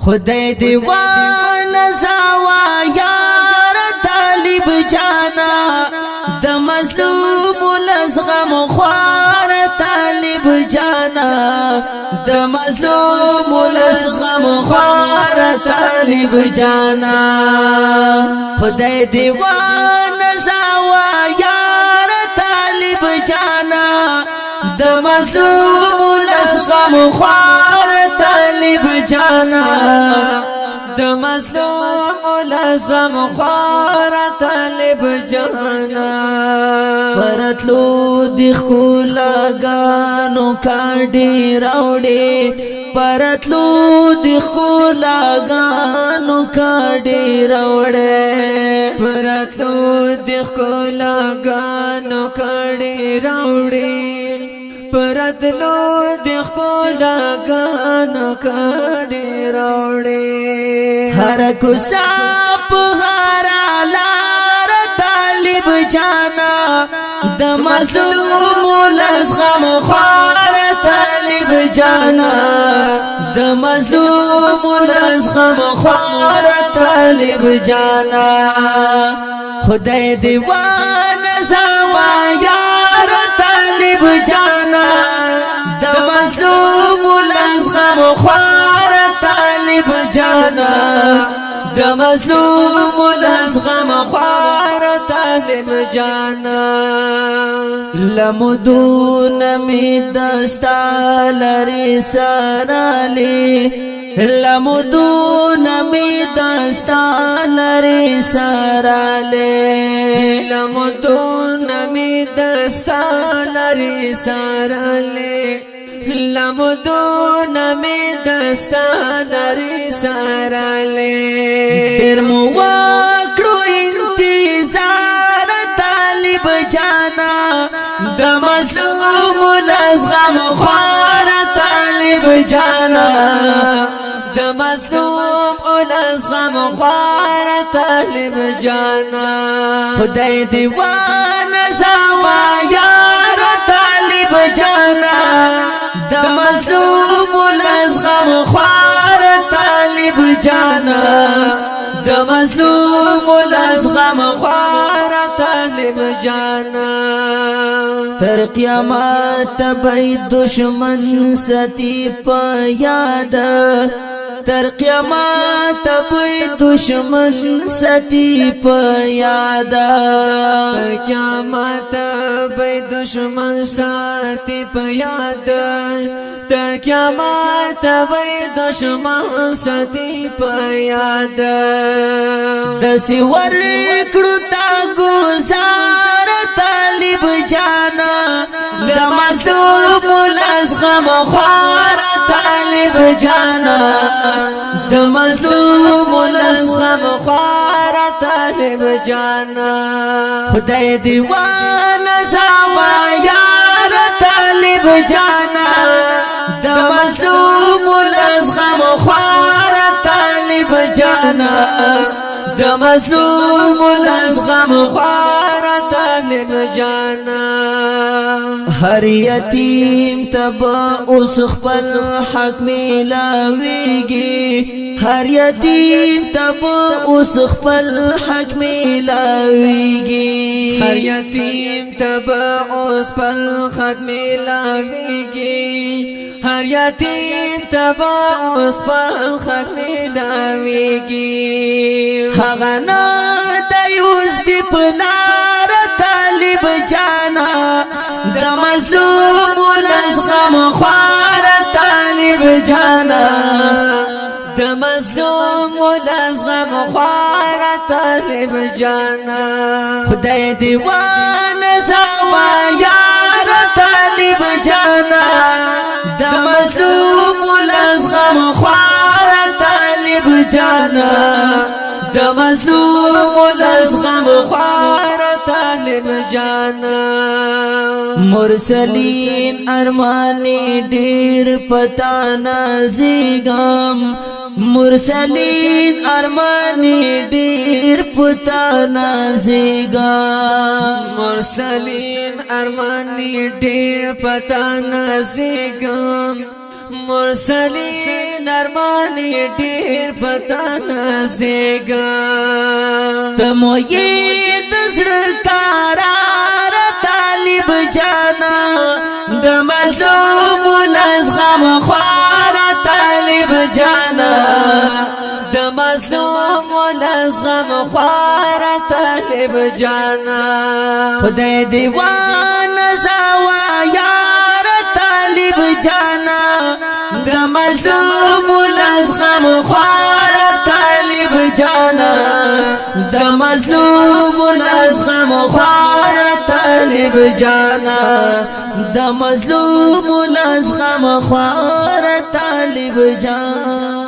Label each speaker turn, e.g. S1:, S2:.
S1: خدای دیوان زوا یار طالب جانا د مظلوم لزغم خوار طالب جانا د مظلوم لزغم خوار طالب جانا خدای دیوان زوا یار طالب جانا د مظلوم لزغم خوار طالب جانا د مظلوم لزغم خوار طالب جانا پرتلو د خلاګانو کاډي راوړي پرتلو د خلاګانو کاډي راوړي پرتلو د خلاګانو کاډي راوړي پرتلو د خلاګانو کاډي راوړي هر کوڅه په هر لار طالب جانا د مظلوم لزغم خوار طالب جانا د مظلوم لزغم خوار طالب جانا خدای دیوان زوا یار طالب جانا د مظلوم لزغم خوار طالب جانا د مظلوم لزغم خوار طالب جانا لمدون می دستا لری سرالی لمدون می دستا لری سرالی لمدون می دستا لری سرالی لمدون می دستا لری سرالی دیر مو وکړو انتظار طالب جانا د مظلوم لزغم خوار طالب جانا د مظلوم لزغم خوار طالب جانا خدای دیوان زوا یار طالب جانا د مظلوم لزغم خوار طالب جانا د مظلوم لزغم خوار طالب جانا تر قیامت بی دشمن ستی پا یاد تر قیامت بی دشمن ستی پا یاد تر قیامت بی دشمن ستی پا یاد تر قیامت بی دشمن ستی پا یاد دسی ورکڑو تا گزار طالب جانا د مظلوم لزغم خوار طالب جانا د مظلوم لزغم خوار طالب جانا خدای دیوان زوا یار طالب جانا د مظلوم لزغم خوار طالب جانا د مظلوم لزغم خوار طالب جانا هر یتیم تبا اوس خپل حق ملاویږي هر یتیم تبا اوس خپل حق ملاویږي هر یتیم تبا اوس خپل حق ملاویږي هر یتیم تبا اوس خپل حق ملاویږي هغه نه د یوز بی پلار طالب جانا د مظلوم لزغم خوار طالب جانا د مظلوم لزغم خوار طالب جانا خدای دیوان زوا یار طالب جانا د مظلوم لزغم خوار طالب جانا د مظلوم لزغم خوار طالب جانا مرسلین ارمانی ډیر پتا نازیګم مرسلین ارمانی ډیر پتا نازیګم مرسلین ارمانی ډیر پتا نازیګم مرسلین ارمانی ډیر پتا نازیګم تموی دزړ قرار طالب جانا د مظلوم لزغم خوار طالب جانا د مظلوم لزغم خوار طالب جانا خدای دیوان زوا یار طالب جانا د مظلوم لزغم خوار طالب جانا د مظلوم لزغم خوار طالب جانا د مظلوم لزغم خوار طالب جانا